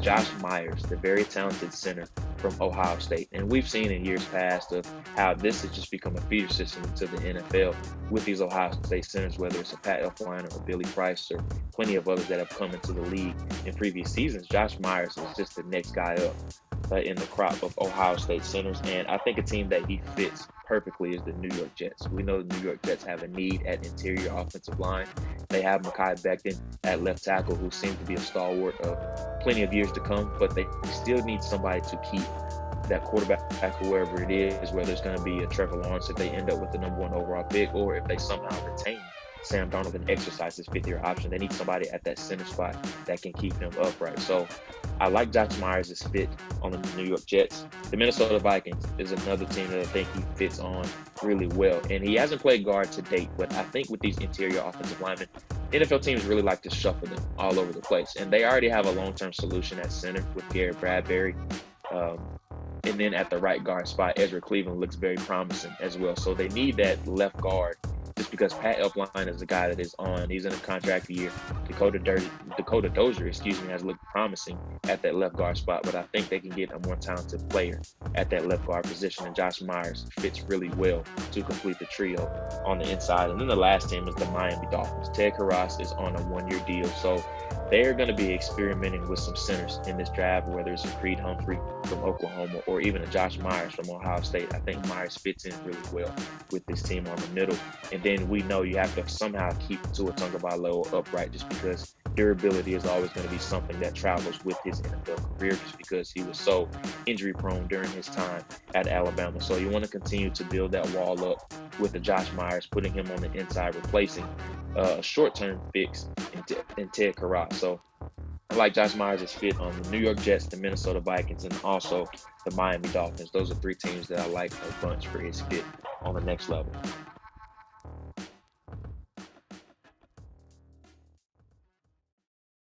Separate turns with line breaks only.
Josh Myers, the very talented center from Ohio State. And we've seen in years past of how this has just become a feeder system into the NFL with these Ohio State centers, whether it's a Pat Elflein or a Billy Price or plenty of others that have come into the league in previous seasons. Josh Myers is just the next guy up in the crop of Ohio State centers. And I think a team that he fits perfectly is the New York Jets. We know the New York Jets have a need at interior offensive line. They have Mekhi Becton at left tackle, who seems to be a stalwart of plenty of years to come, but they still need somebody to keep that quarterback or wherever it is, whether it's going to be a Trevor Lawrence if they end up with the number 1 overall pick, or if they somehow retain Sam Darnold and exercise his 5th-year option. They need somebody at that center spot that can keep him upright. So I like Josh Myers' fit on the New York Jets. The Minnesota Vikings is another team that I think he fits on really well. And he hasn't played guard to date, but I think with these interior offensive linemen, NFL teams really like to shuffle them all over the place. And they already have a long-term solution at center with Garrett Bradbury. And then at the right guard spot, Ezra Cleveland looks very promising as well. So they need that left guard just because Pat Elflein is a guy that is on. He's in a contract year. Dakota Dozier, has looked promising at that left guard spot, but I think they can get a more talented player at that left guard position, and Josh Myers fits really well to complete the trio on the inside. And then the last team is the Miami Dolphins. Ted Karras is on a 1-year deal, so they're going to be experimenting with some centers in this draft, whether it's a Creed Humphrey from Oklahoma or even a Josh Myers from Ohio State. I think Myers fits in really well with this team on the middle. And then we know you have to somehow keep Tua Tagovailoa upright, just because durability is always going to be something that travels with his NFL career, just because he was so injury prone during his time at Alabama. So you want to continue to build that wall up with the Josh Myers, putting him on the inside, replacing a short-term fix in Ted Karras. So I like Josh Myers' fit on the New York Jets, the Minnesota Vikings, and also the Miami Dolphins. Those are 3 teams that I like a bunch for his fit on the next level.